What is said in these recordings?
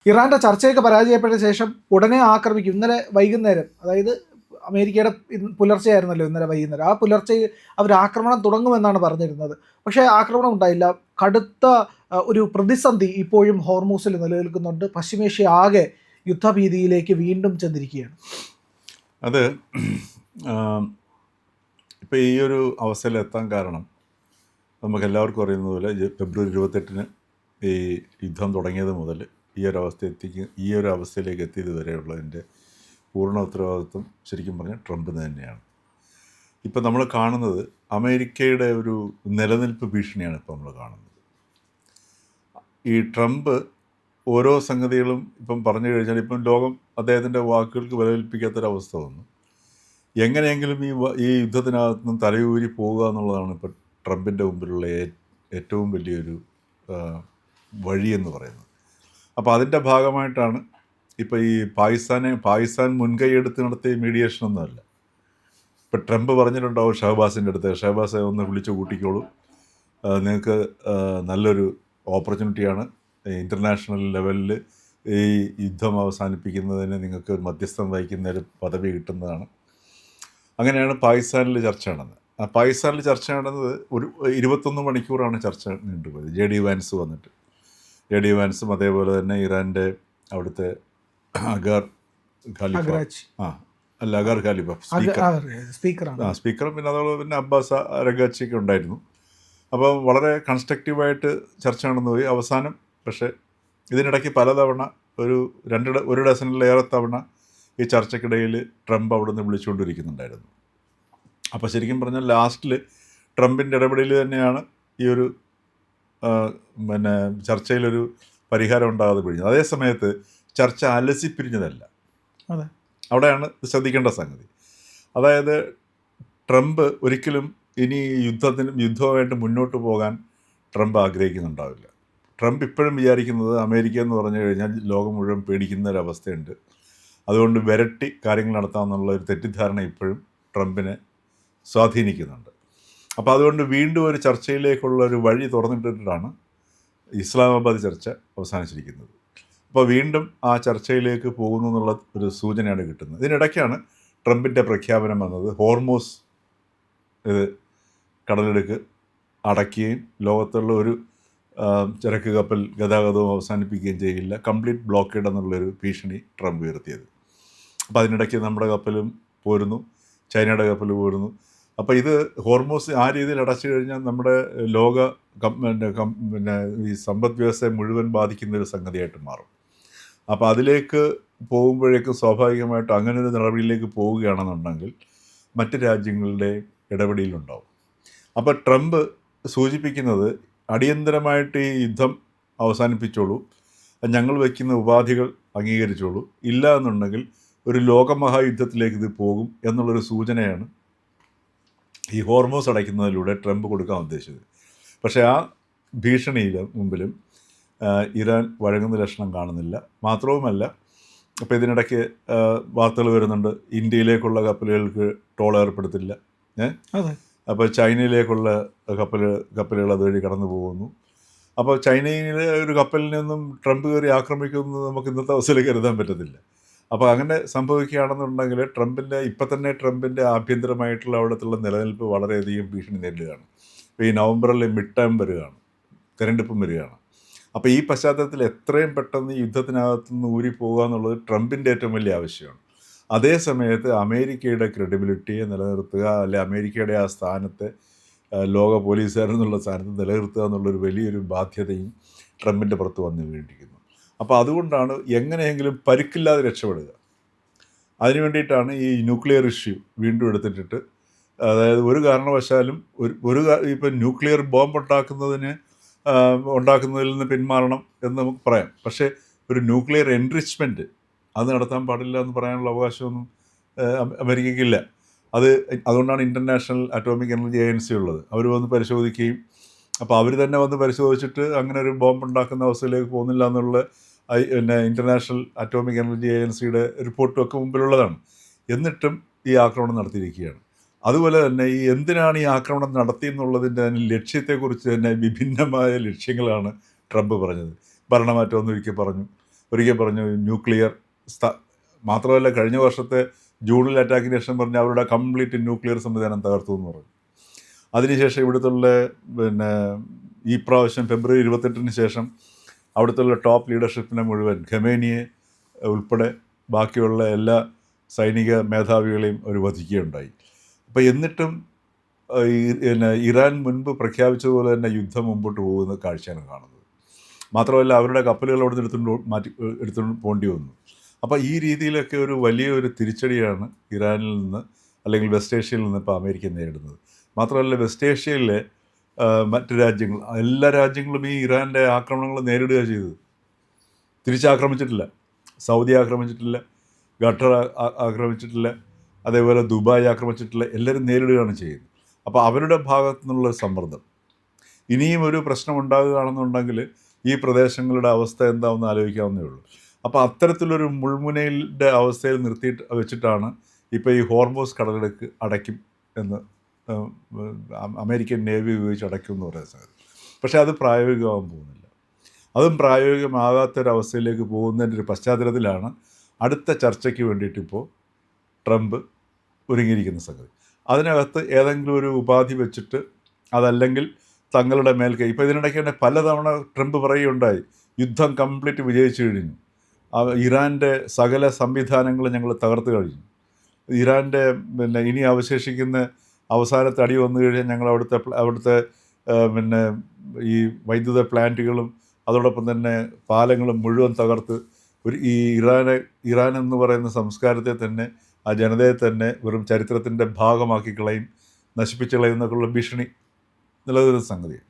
ഇറാൻ്റെ ചർച്ചയൊക്കെ പരാജയപ്പെട്ട ശേഷം ഉടനെ ആക്രമിക്കും. ഇന്നലെ വൈകുന്നേരം, അതായത് അമേരിക്കയുടെ പുലർച്ചെയായിരുന്നല്ലോ ഇന്നലെ വൈകുന്നേരം, ആ പുലർച്ചെ അവർ ആക്രമണം തുടങ്ങുമെന്നാണ് പറഞ്ഞിരുന്നത്. പക്ഷേ ആക്രമണം ഉണ്ടായില്ല. കടുത്ത ഒരു പ്രതിസന്ധി ഇപ്പോഴും ഹോർമൂസിൽ നിലനിൽക്കുന്നുണ്ട്. പശ്ചിമേഷ്യ ആകെ യുദ്ധഭീതിയിലേക്ക് വീണ്ടും ചെന്നിരിക്കുകയാണ്. അത് ഇപ്പോൾ ഈ ഒരു അവസ്ഥയിൽ എത്താൻ കാരണം നമുക്ക് എല്ലാവർക്കും അറിയുന്നത് പോലെ ഫെബ്രുവരി 28 ഈ യുദ്ധം തുടങ്ങിയത് മുതൽ ഈ ഒരു അവസ്ഥയിലേക്ക് എത്തിയത് വരെയുള്ളതിൻ്റെ പൂർണ്ണ ഉത്തരവാദിത്വം ശരിക്കും പറഞ്ഞാൽ ട്രംപിന് തന്നെയാണ്. ഇപ്പം നമ്മൾ കാണുന്നത് അമേരിക്കയുടെ ഒരു നിലനിൽപ്പ് ഭീഷണിയാണ് ഇപ്പോൾ നമ്മൾ കാണുന്നത്. ഈ ട്രംപ് ഓരോ സംഗതികളും ഇപ്പം പറഞ്ഞു കഴിഞ്ഞാൽ ഇപ്പം ലോകം അദ്ദേഹത്തിൻ്റെ വാക്കുകൾക്ക് വിലകൽപ്പിക്കാത്തൊരവസ്ഥ വന്നു. എങ്ങനെയെങ്കിലും ഈ യുദ്ധത്തിനകത്ത് നിന്നും തലയൂരി പോവുക എന്നുള്ളതാണ് ഇപ്പം ട്രംപിൻ്റെ മുമ്പിലുള്ള ഏറ്റവും വലിയൊരു വഴിയെന്ന് പറയുന്നത്. അപ്പോൾ അതിൻ്റെ ഭാഗമായിട്ടാണ് ഇപ്പോൾ ഈ പാകിസ്ഥാൻ മുൻകൈയെടുത്ത് നടത്തിയ മീഡിയേഷനൊന്നുമല്ല. ഇപ്പം ട്രംപ് പറഞ്ഞിട്ടുണ്ടാവും ഷഹബാസിൻ്റെ അടുത്ത്, ഷഹബാസെ ഒന്ന് വിളിച്ചു കൂട്ടിക്കോളൂ, നിങ്ങൾക്ക് നല്ലൊരു ഓപ്പർച്യൂണിറ്റിയാണ്, ഇൻ്റർനാഷണൽ ലെവലിൽ ഈ യുദ്ധം അവസാനിപ്പിക്കുന്നതിന് നിങ്ങൾക്ക് മധ്യസ്ഥം വഹിക്കുന്ന ഒരു പദവി കിട്ടുന്നതാണ്. അങ്ങനെയാണ് പാകിസ്ഥാനിൽ ചർച്ച നടന്നത്. പാകിസ്ഥാനിൽ ചർച്ച നടന്നത് ഒരു 21 മണിക്കൂറാണ് ചർച്ച നീണ്ടുപോയത്. JD വാൻസ് വന്നിട്ട്, JD വാൻസും അതേപോലെ തന്നെ ഇറാൻ്റെ അവിടുത്തെ അഗാർ ഖാലിഫ സ്പീക്കറും പിന്നെ അതുപോലെ പിന്നെ അബ്ബാസ് അരഗാച്ചിയൊക്കെ ഉണ്ടായിരുന്നു. അപ്പോൾ വളരെ കൺസ്ട്രക്റ്റീവായിട്ട് ചർച്ച നടന്നുപോയി. അവസാനം പക്ഷേ ഇതിനിടയ്ക്ക് പലതവണ ഒരു ഡസനിലേറെ തവണ ഈ ചർച്ചയ്ക്കിടയിൽ ട്രംപ് അവിടെ നിന്ന് വിളിച്ചുകൊണ്ടിരിക്കുന്നുണ്ടായിരുന്നു. അപ്പോൾ ശരിക്കും പറഞ്ഞാൽ ലാസ്റ്റിൽ ട്രംപിൻ്റെ ഇടപെടൽ തന്നെയാണ് ഈ ഒരു പിന്നെ ചർച്ചയിലൊരു പരിഹാരം ഉണ്ടാകാതെ പിരിഞ്ഞത്. അതേ സമയത്ത് ചർച്ച അലസിപ്പിരിഞ്ഞതല്ല. അവിടെയാണ് ശ്രദ്ധിക്കേണ്ട സംഗതി. അതായത് ട്രംപ് ഒരിക്കലും ഇനി യുദ്ധവുമായിട്ട് മുന്നോട്ട് പോകാൻ ട്രംപ് ആഗ്രഹിക്കുന്നുണ്ടാവില്ല. ട്രംപ് ഇപ്പോഴും വിചാരിക്കുന്നത് അമേരിക്ക എന്ന് പറഞ്ഞു കഴിഞ്ഞാൽ ലോകം മുഴുവൻ പേടിക്കുന്ന ഒരവസ്ഥയുണ്ട്, അതുകൊണ്ട് വിരട്ടി കാര്യങ്ങൾ നടത്താമെന്നുള്ള ഒരു തെറ്റിദ്ധാരണ ഇപ്പോഴും ട്രംപിനെ സ്വാധീനിക്കുന്നുണ്ട്. അപ്പോൾ അതുകൊണ്ട് വീണ്ടും ഒരു ചർച്ചയിലേക്കുള്ള ഒരു വഴി തുറന്നിട്ടിട്ടാണ് ഇസ്ലാമാബാദ് ചർച്ച അവസാനിച്ചിരിക്കുന്നത്. അപ്പോൾ വീണ്ടും ആ ചർച്ചയിലേക്ക് പോകുന്നു എന്നുള്ള ഒരു സൂചനയാണ് കിട്ടുന്നത്. ഇതിനിടയ്ക്കാണ് ട്രംപിൻ്റെ പ്രഖ്യാപനം വന്നത്, ഹോർമൂസ് കടലിടുക്ക് അടയ്ക്കുകയും ലോകത്തുള്ള ഒരു ചരക്ക് കപ്പൽ ഗതാഗതവും അവസാനിപ്പിക്കുകയും ചെയ്യില്ല, കംപ്ലീറ്റ് ബ്ലോക്കേഡ് എന്നുള്ളൊരു ഭീഷണി ട്രംപ് ഉയർത്തിയത്. അപ്പോൾ അതിനിടയ്ക്ക് നമ്മുടെ കപ്പലും പോരുന്നു, ചൈനയുടെ കപ്പൽ പോരുന്നു. അപ്പോൾ ഇത് ഹോർമൂസ് ആ രീതിയിൽ അടച്ചു കഴിഞ്ഞാൽ നമ്മുടെ പിന്നെ ഈ സമ്പദ് വ്യവസ്ഥയെ മുഴുവൻ ബാധിക്കുന്ന ഒരു സംഗതിയായിട്ട് മാറും. അപ്പോൾ അതിലേക്ക് പോകുമ്പോഴേക്കും സ്വാഭാവികമായിട്ടും അങ്ങനെ ഒരു നടപടിയിലേക്ക് പോവുകയാണെന്നുണ്ടെങ്കിൽ മറ്റ് രാജ്യങ്ങളുടെ ഇടപെടലുണ്ടാവും. അപ്പോൾ ട്രംപ് സൂചിപ്പിക്കുന്നത് അടിയന്തരമായിട്ട് ഈ യുദ്ധം അവസാനിപ്പിച്ചോളൂ, ഞങ്ങൾ വയ്ക്കുന്ന ഉപാധികൾ അംഗീകരിച്ചോളൂ, ഇല്ല എന്നുണ്ടെങ്കിൽ ഒരു ലോകമഹായുദ്ധത്തിലേക്ക് ഇത് പോകും എന്നുള്ളൊരു സൂചനയാണ് ഈ ഹോർമൂസ് അടയ്ക്കുന്നതിലൂടെ ട്രംപ് കൊടുക്കാൻ ഉദ്ദേശിച്ചത്. പക്ഷേ ആ ഭീഷണിയിൽ മുമ്പിലും ഇറാൻ വഴങ്ങുന്ന ലക്ഷണം കാണുന്നില്ല. മാത്രവുമല്ല, അപ്പോൾ ഇതിനിടയ്ക്ക് വാർത്തകൾ വരുന്നുണ്ട്, ഇന്ത്യയിലേക്കുള്ള കപ്പലുകൾക്ക് ടോൾ ഏർപ്പെടുത്തില്ല, അപ്പോൾ ചൈനയിലേക്കുള്ള കപ്പലുകൾ അതുവഴി കടന്നു പോകുന്നു. അപ്പോൾ ചൈനയിലെ ഒരു കപ്പലിൽ നിന്നും ട്രംപ് കയറി ആക്രമിക്കുന്നത് നമുക്ക് ഇന്നത്തെ അവസ്ഥയിൽ കരുതാൻ പറ്റത്തില്ല. അപ്പോൾ അങ്ങനെ സംഭവിക്കുകയാണെന്നുണ്ടെങ്കിൽ ട്രംപിൻ്റെ ആഭ്യന്തരമായിട്ടുള്ള അവിടത്തുള്ള നിലനിൽപ്പ് വളരെയധികം ഭീഷണി നേരിടുകയാണ്. ഇപ്പോൾ ഈ നവംബറിൽ മിഡ് ടേം വരികയാണ്, തിരഞ്ഞെടുപ്പും വരികയാണ്. അപ്പോൾ ഈ പശ്ചാത്തലത്തിൽ എത്രയും പെട്ടെന്ന് യുദ്ധത്തിനകത്തു നിന്ന് ഊരിപ്പോകുക എന്നുള്ളത് ട്രംപിൻ്റെ ഏറ്റവും വലിയ ആവശ്യമാണ്. അതേ സമയത്ത് അമേരിക്കയുടെ ക്രെഡിബിലിറ്റിയെ നിലനിർത്തുക, അല്ലെ അമേരിക്കയുടെ ആ സ്ഥാനത്തെ ലോക പോലീസുകാരെന്നുള്ള സ്ഥാനത്ത് നിലനിർത്തുക എന്നുള്ളൊരു വലിയൊരു ബാധ്യതയും ട്രംപിൻ്റെ പുറത്ത് വന്നു വീണ്ടിരിക്കുന്നു. അപ്പോൾ അതുകൊണ്ടാണ് എങ്ങനെയെങ്കിലും പരിക്കില്ലാതെ രക്ഷപ്പെടുക. അതിനു വേണ്ടിയിട്ടാണ് ഈ ന്യൂക്ലിയർ ഇഷ്യൂ വീണ്ടും എടുത്തിട്ടിട്ട്, അതായത് ഒരു കാരണവശാലും ഇപ്പം ന്യൂക്ലിയർ ബോംബ് ഉണ്ടാക്കുന്നതിൽ നിന്ന് പിന്മാറണം എന്ന് നമുക്ക് പറയാം. പക്ഷേ ഒരു ന്യൂക്ലിയർ എൻറിച്ച്മെൻറ്റ് അത് നടത്താൻ പാടില്ല എന്ന് പറയാനുള്ള അവകാശമൊന്നും അമേരിക്കയ്ക്കില്ല. അതുകൊണ്ടാണ് ഇൻ്റർനാഷണൽ അറ്റോമിക് എനർജി ഏജൻസി ഉള്ളത്. അവർ വന്ന് പരിശോധിക്കുകയും, അപ്പോൾ അവർ തന്നെ വന്ന് പരിശോധിച്ചിട്ട് അങ്ങനെ ഒരു ബോംബ് ഉണ്ടാക്കുന്ന അവസ്ഥയിലേക്ക് പോകുന്നില്ല എന്നുള്ള പിന്നെ ഇൻ്റർനാഷണൽ അറ്റോമിക് എനർജി ഏജൻസിയുടെ റിപ്പോർട്ടും ഒക്കെ മുമ്പിലുള്ളതാണ്. എന്നിട്ടും ഈ ആക്രമണം നടത്തിയിരിക്കുകയാണ്. അതുപോലെ തന്നെ ഈ എന്തിനാണ് ഈ ആക്രമണം നടത്തിയെന്നുള്ളതിൻ്റെ ലക്ഷ്യത്തെക്കുറിച്ച് തന്നെ വിഭിന്നമായ ലക്ഷ്യങ്ങളാണ് ട്രംപ് പറഞ്ഞത്. ഭരണമാറ്റം ഒരിക്കൽ പറഞ്ഞു, ഒരിക്കൽ പറഞ്ഞു ന്യൂക്ലിയർ മാത്രമല്ല കഴിഞ്ഞ വർഷത്തെ ജൂണിൽ അറ്റാക്കിന് ശേഷം പറഞ്ഞ് അവരുടെ കംപ്ലീറ്റ് ന്യൂക്ലിയർ സംവിധാനം തകർത്തു എന്ന് പറഞ്ഞു. അതിനുശേഷം ഇവിടുത്തുള്ള പിന്നെ ഈ പ്രാവശ്യം ഫെബ്രുവരി 28 ശേഷം അവിടുത്തെ ടോപ്പ് ലീഡർഷിപ്പിനെ മുഴുവൻ ഖമേനിയെ ഉൾപ്പെടെ ബാക്കിയുള്ള എല്ലാ സൈനിക മേധാവികളെയും അവർ വധിക്കുകയുണ്ടായി. അപ്പോൾ എന്നിട്ടും ഇറാൻ മുൻപ് പ്രഖ്യാപിച്ചതുപോലെ തന്നെ യുദ്ധം മുമ്പോട്ട് പോകുന്ന കാഴ്ചയാണ് കാണുന്നത്. മാത്രമല്ല അവരുടെ കപ്പലുകൾ അവിടെ നിന്ന് എടുത്തുകൊണ്ട് പോകേണ്ടി വന്നു. അപ്പോൾ ഈ രീതിയിലൊക്കെ ഒരു വലിയൊരു തിരിച്ചടിയാണ് ഇറാനിൽ നിന്ന് അല്ലെങ്കിൽ വെസ്റ്റ് ഏഷ്യയിൽ നിന്ന് ഇപ്പോൾ അമേരിക്ക നേരിടുന്നത്. മാത്രമല്ല വെസ്റ്റ് ഏഷ്യയിലെ മറ്റ് രാജ്യങ്ങൾ എല്ലാ രാജ്യങ്ങളും ഈ ഇറാൻ്റെ ആക്രമണങ്ങൾ നേരിടുക ചെയ്തത്. തിരിച്ചാക്രമിച്ചിട്ടില്ല. സൗദി ആക്രമിച്ചിട്ടില്ല, ഖത്തർ ആക്രമിച്ചിട്ടില്ല, അതേപോലെ ദുബായ് ആക്രമിച്ചിട്ടില്ല. എല്ലാവരും നേരിടുകയാണ് ചെയ്യുന്നത്. അപ്പോൾ അവരുടെ ഭാഗത്തു നിന്നുള്ള സമ്മർദ്ദം ഇനിയും ഒരു പ്രശ്നം ഉണ്ടാകുകയാണെന്നുണ്ടെങ്കിൽ ഈ പ്രദേശങ്ങളുടെ അവസ്ഥ എന്താണെന്ന് ആലോചിക്കാവുന്നേ ഉള്ളൂ. അപ്പോൾ അത്തരത്തിലൊരു മുൾമുനയുടെ അവസ്ഥയിൽ നിർത്തിയിട്ട് വെച്ചിട്ടാണ് ഇപ്പോൾ ഈ ഹോർമോസ് കടലിടുക്ക് അടയ്ക്കും എന്ന് അമേരിക്കൻ നേവി ഉപയോഗിച്ച് അടയ്ക്കും എന്ന് പറയുന്ന സംഗതി. പക്ഷേ അത് പ്രായോഗികമാകാൻ പോകുന്നില്ല. അതും പ്രായോഗികമാകാത്തൊരവസ്ഥയിലേക്ക് പോകുന്നതിൻ്റെ ഒരു പശ്ചാത്തലത്തിലാണ് അടുത്ത ചർച്ചയ്ക്ക് വേണ്ടിയിട്ടിപ്പോൾ ട്രംപ് ഒരുങ്ങിയിരിക്കുന്ന സംഗതി. അതിനകത്ത് ഏതെങ്കിലും ഒരു ഉപാധി വെച്ചിട്ട് അതല്ലെങ്കിൽ തങ്ങളുടെ മേൽക്കൈ ഇപ്പോൾ ഇതിനിടയ്ക്ക് തന്നെ പലതവണ ട്രംപ് പറയുകയുണ്ടായി യുദ്ധം കംപ്ലീറ്റ് വിജയിച്ചു കഴിഞ്ഞു, ഇറാൻ്റെ സകല സംവിധാനങ്ങളും ഞങ്ങൾ തകർത്ത് കഴിഞ്ഞു, ഇറാൻ്റെ പിന്നെ ഇനി അവശേഷിക്കുന്ന അവസാനത്തെ അടി വന്നു കഴിഞ്ഞാൽ ഞങ്ങൾ അവിടുത്തെ പിന്നെ ഈ വൈദ്യുത പ്ലാന്റുകളും അതോടൊപ്പം തന്നെ പാലങ്ങളും മുഴുവൻ തകർത്ത് ഈ ഇറാൻ എന്ന് പറയുന്ന സംസ്കാരത്തെ തന്നെ ആ ജനതയെ തന്നെ വെറും ചരിത്രത്തിൻ്റെ ഭാഗമാക്കി കളയും, നശിപ്പിച്ച് കളയും എന്നൊക്കെയുള്ള ഭീഷണി നിലനിൽക്കുന്ന സംഗതിയാണ്.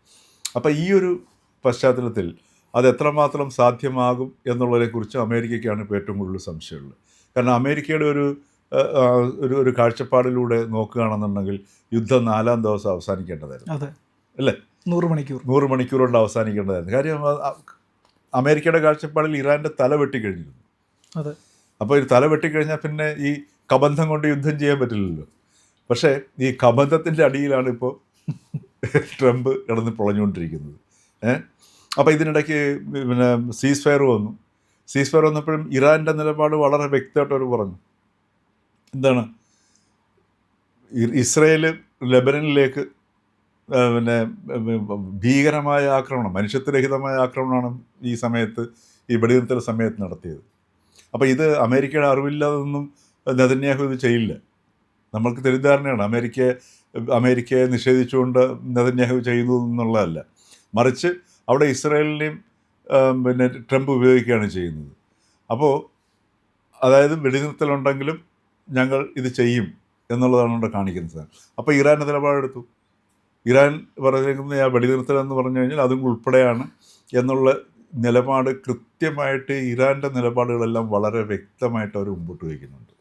അപ്പോൾ ഈ ഒരു പശ്ചാത്തലത്തിൽ അത് എത്രമാത്രം സാധ്യമാകും എന്നുള്ളതിനെക്കുറിച്ച് അമേരിക്കയ്ക്കാണ് ഇപ്പോൾ ഏറ്റവും കൂടുതൽ സംശയമുള്ളത്. കാരണം അമേരിക്കയുടെ ഒരു കാഴ്ചപ്പാടിലൂടെ നോക്കുകയാണെന്നുണ്ടെങ്കിൽ യുദ്ധം 4-ാം ദിവസം അവസാനിക്കേണ്ടതായിരുന്നു, അല്ലേ? 100 മണിക്കൂർ കൊണ്ട് അവസാനിക്കേണ്ടതായിരുന്നു. കാര്യം അമേരിക്കയുടെ കാഴ്ചപ്പാടിൽ ഇറാൻ്റെ തല വെട്ടിക്കഴിഞ്ഞിരുന്നു. അപ്പോൾ ഈ തല വെട്ടിക്കഴിഞ്ഞാൽ പിന്നെ ഈ കബന്ധം കൊണ്ട് യുദ്ധം ചെയ്യാൻ പറ്റില്ലല്ലോ. പക്ഷേ ഈ കബന്ധത്തിൻ്റെ അടിയിലാണ് ഇപ്പോൾ ട്രംപ് കിടന്ന് പൊളഞ്ഞുകൊണ്ടിരിക്കുന്നത്. അപ്പോൾ ഇതിനിടയ്ക്ക് പിന്നെ സീസ് ഫയർ വന്നപ്പോഴും ഇറാൻ്റെ നിലപാട് വളരെ വ്യക്തമായിട്ട് അവർ പറഞ്ഞു. എന്താണ്? ഇസ്രയേൽ ലെബനനിലേക്ക് പിന്നെ ഭീകരമായ ആക്രമണം, മനുഷ്യത്വരഹിതമായ ആക്രമണമാണ് ഈ സമയത്ത് ഈ വെടിനിർത്തൽ സമയത്ത് നടത്തിയത്. അപ്പോൾ ഇത് അമേരിക്കയുടെ അറിവില്ലാതൊന്നും നെതന്യാഹു ഇത് ചെയ്യില്ല. നമ്മൾക്ക് തെറ്റിദ്ധാരണയാണ് അമേരിക്കയെ നിഷേധിച്ചുകൊണ്ട് നെതന്യാഹു ചെയ്യുന്നു എന്നുള്ളതല്ല. മറിച്ച് അവിടെ ഇസ്രായേലിനെയും പിന്നെ ട്രംപ് ഉപയോഗിക്കുകയാണ് ചെയ്യുന്നത്. അപ്പോൾ അതായത് വെടിനിർത്തലുണ്ടെങ്കിലും ഞങ്ങൾ ഇത് ചെയ്യും എന്നുള്ളതാണ് ഇവിടെ കാണിക്കുന്നത്. അപ്പോൾ ഇറാൻ്റെ നിലപാടെടുത്തു. ഇറാൻ പറയുന്നത് ആ വെടിനിർത്തൽ എന്ന് പറഞ്ഞു കഴിഞ്ഞാൽ അതും ഉൾപ്പെടെയാണ് എന്നുള്ള നിലപാട് കൃത്യമായിട്ട് ഇറാൻ്റെ നിലപാടുകളെല്ലാം വളരെ വ്യക്തമായിട്ട് അവർ മുമ്പോട്ട് വയ്ക്കുന്നുണ്ട്.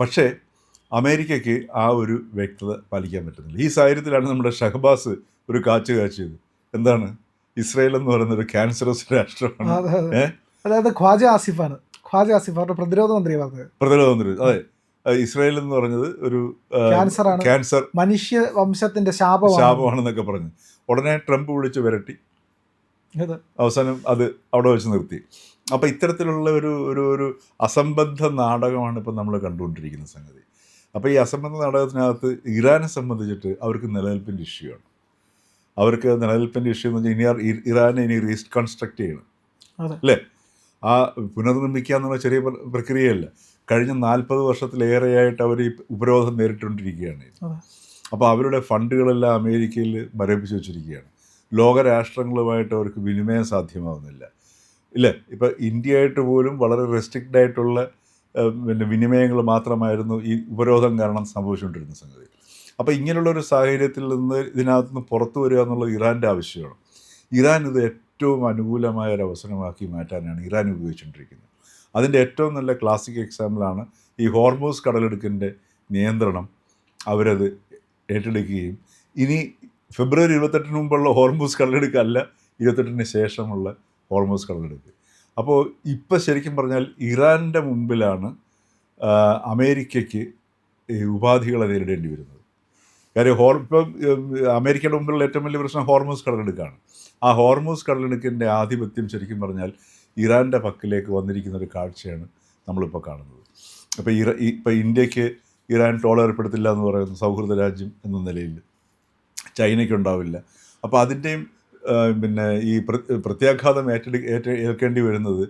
പക്ഷേ അമേരിക്കയ്ക്ക് ആ ഒരു വ്യക്തത പാലിക്കാൻ പറ്റുന്നില്ല. ഈ സാഹചര്യത്തിലാണ് നമ്മുടെ ഷഹബാസ് ഒരു കാച്ചിയത്. എന്താണ്? ഇസ്രായേൽ എന്ന് പറയുന്ന ഒരു ക്യാൻസറസ് രാഷ്ട്രമാണ്. അതായത് ഖ്വാജ ആസിഫാണ് പ്രതിരോധ മന്ത്രി പറഞ്ഞത്. അതെ, ഇസ്രായേൽ എന്ന് പറഞ്ഞത് ഒരു ക്യാൻസർ മനുഷ്യ വംശത്തിന്റെ ശാപമാണെന്നൊക്കെ പറഞ്ഞു. ഉടനെ ട്രംപ് വിളിച്ച് വരട്ടി അവസാനം അത് അവിടെ വെച്ച് നിർത്തി. അപ്പോൾ ഇത്തരത്തിലുള്ള ഒരു അസംബന്ധ നാടകമാണ് ഇപ്പം നമ്മൾ കണ്ടുകൊണ്ടിരിക്കുന്ന സംഗതി. അപ്പോൾ ഈ അസംബന്ധ നാടകത്തിനകത്ത് ഇറാനെ സംബന്ധിച്ചിട്ട് അവർക്ക് നിലനിൽപ്പിൻ്റെ ഇഷ്യൂ ആണ്. അവർക്ക് നിലനിൽപ്പിൻ്റെ ഇഷ്യൂ എന്ന് വെച്ചാൽ ഇറാനെ ഇനി റീകൺസ്ട്രക്ട് ചെയ്യണം, അല്ലേ? ആ പുനർനിർമ്മിക്കുക എന്നുള്ള ചെറിയ പ്രക്രിയയല്ല. കഴിഞ്ഞ 40 വർഷത്തിലേറെയായിട്ട് അവർ ഈ ഉപരോധം നേരിട്ടുകൊണ്ടിരിക്കുകയാണ്. അപ്പോൾ അവരുടെ ഫണ്ടുകളെല്ലാം അമേരിക്കയിൽ മരവിപ്പിച്ച് വെച്ചിരിക്കുകയാണ്. ലോകരാഷ്ട്രങ്ങളുമായിട്ട് അവർക്ക് വിനിമയം സാധ്യമാവുന്നില്ല, ഇല്ലേ? ഇപ്പോൾ ഇന്ത്യയായിട്ട് പോലും വളരെ റെസ്ട്രിക്റ്റ് ആയിട്ടുള്ള പിന്നെ വിനിമയങ്ങൾ മാത്രമായിരുന്നു ഈ ഉപരോധം കാരണം സംഭവിച്ചുകൊണ്ടിരുന്ന സംഗതി. അപ്പോൾ ഇങ്ങനെയുള്ളൊരു സാഹചര്യത്തിൽ നിന്ന് ഇതിനകത്ത് നിന്ന് പുറത്തു വരിക എന്നുള്ളത് ഇറാൻ്റെ ആവശ്യമാണ്. ഇറാൻ ഇത് ഏറ്റവും അനുകൂലമായ ഒരു അവസരമാക്കി മാറ്റാനാണ് ഇറാൻ ഉപയോഗിച്ചുകൊണ്ടിരിക്കുന്നത്. അതിൻ്റെ ഏറ്റവും നല്ല ക്ലാസിക് എക്സാമ്പിളാണ് ഈ ഹോർമൂസ് കടലിടുക്കിൻ്റെ നിയന്ത്രണം. അവരത് ഏറ്റെടുക്കുകയും ഇനി ഫെബ്രുവരി 28 മുമ്പുള്ള ഹോർമൂസ് കടലെടുക്കല്ല 28 ശേഷമുള്ള ഹോർമൂസ് കടലെടുക്ക്. അപ്പോൾ ഇപ്പോൾ ശരിക്കും പറഞ്ഞാൽ ഇറാൻ്റെ മുമ്പിലാണ് അമേരിക്കയ്ക്ക് ഈ ഉപാധികളെ നേരിടേണ്ടി വരുന്നത്. കാര്യം ഇപ്പം അമേരിക്കയുടെ മുമ്പിലുള്ള ഏറ്റവും വലിയ പ്രശ്നം ഹോർമൂസ് കടലെടുക്കാണ്. ആ ഹോർമൂസ് കടലെടുക്കിൻ്റെ ആധിപത്യം ശരിക്കും പറഞ്ഞാൽ ഇറാൻ്റെ പക്കലേക്ക് വന്നിരിക്കുന്ന ഒരു കാഴ്ചയാണ് നമ്മളിപ്പോൾ കാണുന്നത്. അപ്പോൾ ഇപ്പോൾ ഇന്ത്യക്ക് ഇറാൻ ടോളറപ്പെടുത്തില്ല എന്ന് പറയുന്ന സൗഹൃദ രാജ്യം എന്ന നിലയിൽ ചൈനയ്ക്കുണ്ടാവില്ല. അപ്പോൾ അതിൻ്റെയും പിന്നെ ഈ പ്രത്യാഘാതം ഏൽക്കേണ്ടി വരുന്നത്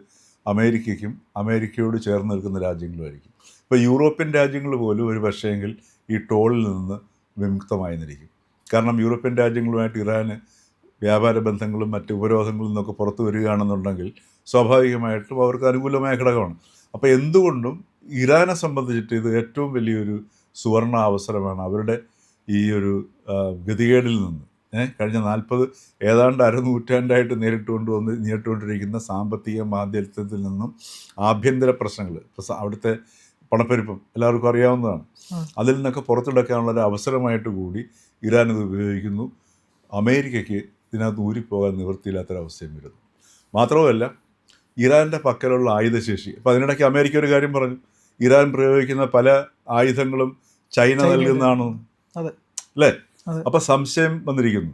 അമേരിക്കയ്ക്കും അമേരിക്കയോട് ചേർന്ന് നിൽക്കുന്ന രാജ്യങ്ങളുമായിരിക്കും. ഇപ്പോൾ യൂറോപ്യൻ രാജ്യങ്ങൾ പോലും ഒരു പക്ഷേങ്കിൽ ഈ ടോളിൽ നിന്ന് വിമുക്തമായിരിക്കും. കാരണം യൂറോപ്യൻ രാജ്യങ്ങളുമായിട്ട് ഇറാന് വ്യാപാര ബന്ധങ്ങളും മറ്റ് ഉപരോധങ്ങളിൽ നിന്നൊക്കെ പുറത്തു വരികയാണെന്നുണ്ടെങ്കിൽ സ്വാഭാവികമായിട്ടും അവർക്ക് അനുകൂലമായ ഘടകമാണ്. അപ്പോൾ എന്തുകൊണ്ടും ഇറാനെ സംബന്ധിച്ചിട്ട് ഇത് ഏറ്റവും വലിയൊരു സുവർണ അവസരമാണ്. അവരുടെ ഈ ഒരു ഗതികേടിൽ നിന്ന് കഴിഞ്ഞ ഏതാണ്ട് അരനൂറ്റാണ്ടായിട്ട് നേരിട്ടുകൊണ്ടിരിക്കുന്ന സാമ്പത്തിക മാന്ദ്യത്തിൽ നിന്നും ആഭ്യന്തര പ്രശ്നങ്ങൾ, അവിടുത്തെ പണപ്പെരുപ്പം എല്ലാവർക്കും അറിയാവുന്നതാണ്, അതിൽ നിന്നൊക്കെ പുറത്തെടുക്കാനുള്ളൊരു അവസരമായിട്ട് കൂടി ഇറാൻ ഇത് ഉപയോഗിക്കുന്നു. അമേരിക്കയ്ക്ക് ഇതിനകത്ത് ഊരിപ്പോകാൻ നിവൃത്തിയില്ലാത്തൊരവസ്ഥയും വരുന്നു. മാത്രവുമല്ല ഇറാൻ്റെ പക്കലുള്ള ആയുധശേഷി, അപ്പോൾ അതിനിടയ്ക്ക് അമേരിക്ക ഒരു കാര്യം പറഞ്ഞു, ഇറാൻ പ്രയോഗിക്കുന്ന പല ആയുധങ്ങളും ചൈന നൽകുന്നതാണ് അല്ലേ? അപ്പം സംശയം വന്നിരിക്കുന്നു.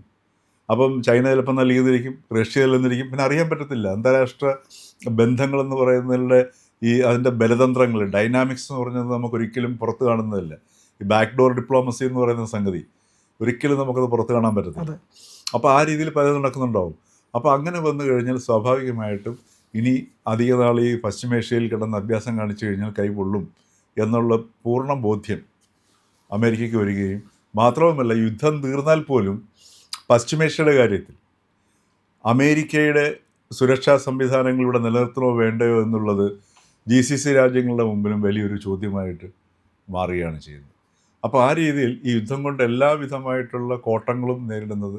അപ്പം ചൈന ചിലപ്പോൾ നൽകിയതിരിക്കും, റഷ്യ നൽകുന്നിരിക്കും, പിന്നെ അറിയാൻ പറ്റത്തില്ല. അന്താരാഷ്ട്ര ബന്ധങ്ങളെന്ന് പറയുന്നതിൻ്റെ അതിൻ്റെ ബലതന്ത്രങ്ങൾ, ഡൈനാമിക്സ് എന്ന് പറഞ്ഞത് നമുക്കൊരിക്കലും പുറത്ത് കാണുന്നതല്ല. ഈ ബാക്ക് ഡോർ ഡിപ്ലോമസി എന്ന് പറയുന്ന സംഗതി ഒരിക്കലും നമുക്കത് പുറത്ത് കാണാൻ പറ്റത്തില്ല. അപ്പോൾ ആ രീതിയിൽ പലതും നടക്കുന്നുണ്ടാവും. അപ്പോൾ അങ്ങനെ വന്നു കഴിഞ്ഞാൽ സ്വാഭാവികമായിട്ടും ഇനി അധിക നാൾ ഈ പശ്ചിമേഷ്യയിൽ കിടന്ന് അഭ്യാസം കാണിച്ചു കഴിഞ്ഞാൽ കൈകൊള്ളും എന്നുള്ള പൂർണ്ണ ബോധ്യം അമേരിക്കയ്ക്ക് വരികയും, മാത്രവുമല്ല യുദ്ധം തീർന്നാൽ പോലും പശ്ചിമേഷ്യയുടെ കാര്യത്തിൽ അമേരിക്കയുടെ സുരക്ഷാ സംവിധാനങ്ങൾ ഇവിടെ നിലനിർത്തണോ വേണ്ടയോ എന്നുള്ളത് GCC രാജ്യങ്ങളുടെ മുമ്പിലും വലിയൊരു ചോദ്യമായിട്ട് മാറുകയാണ് ചെയ്യുന്നത്. അപ്പോൾ ആ രീതിയിൽ ഈ യുദ്ധം കൊണ്ട് എല്ലാവിധമായിട്ടുള്ള കോട്ടങ്ങളും നേരിടുന്നത്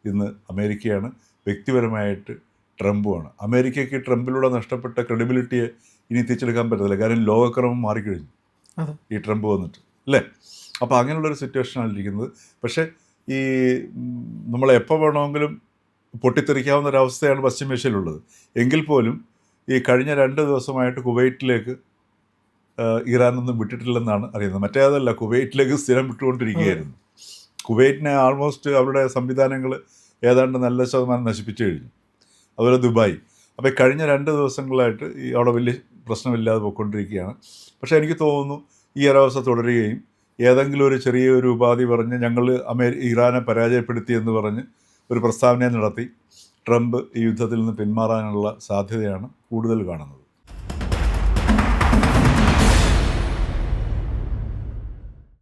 ഇന്ന് അമേരിക്കയാണ്, വ്യക്തിപരമായിട്ട് ട്രംപുമാണ്. അമേരിക്കയ്ക്ക് ട്രംപിലൂടെ നഷ്ടപ്പെട്ട ക്രെഡിബിലിറ്റിയെ ഇനി തിരിച്ചെടുക്കാൻ പറ്റത്തില്ല. കാരണം ലോകക്രമം മാറിക്കഴിഞ്ഞു ഈ ട്രംപ് വന്നിട്ട്, അല്ലേ? അപ്പോൾ അങ്ങനെയുള്ളൊരു സിറ്റുവേഷനാണ് ഇരിക്കുന്നത്. പക്ഷേ ഈ നമ്മളെപ്പോൾ വേണമെങ്കിലും പൊട്ടിത്തെറിക്കാവുന്ന ഒരവസ്ഥയാണ് പശ്ചിമേഷ്യയിലുള്ളത്. എങ്കിൽ പോലും ഈ കഴിഞ്ഞ 2 ദിവസമായിട്ട് കുവൈറ്റിലേക്ക് ഇറാനൊന്നും വിട്ടിട്ടില്ലെന്നാണ് അറിയുന്നത്. മറ്റേതല്ല, കുവൈറ്റിലേക്ക് സ്ഥിരം വിട്ടുകൊണ്ടിരിക്കുകയായിരുന്നു. കുവൈറ്റിനെ ആൾമോസ്റ്റ് അവരുടെ സംവിധാനങ്ങൾ ഏതാണ്ട് നല്ല ശതമാനം നശിപ്പിച്ചു കഴിഞ്ഞു. അതുപോലെ ദുബായ്. അപ്പോൾ കഴിഞ്ഞ 2 ദിവസങ്ങളായിട്ട് അവിടെ വലിയ പ്രശ്നമില്ലാതെ പോയിക്കൊണ്ടിരിക്കുകയാണ്. പക്ഷേ എനിക്ക് തോന്നുന്നു ഈ ഒരവസ്ഥ തുടരുകയും ഏതെങ്കിലും ഒരു ചെറിയൊരു ഉപാധി പറഞ്ഞ് ഞങ്ങൾ ഇറാനെ പരാജയപ്പെടുത്തി എന്ന് പറഞ്ഞ് ഒരു പ്രസ്താവന നടത്തി ട്രംപ് ഈ യുദ്ധത്തിൽ നിന്ന് പിന്മാറാനുള്ള സാധ്യതയാണ് കൂടുതൽ കാണുന്നത്.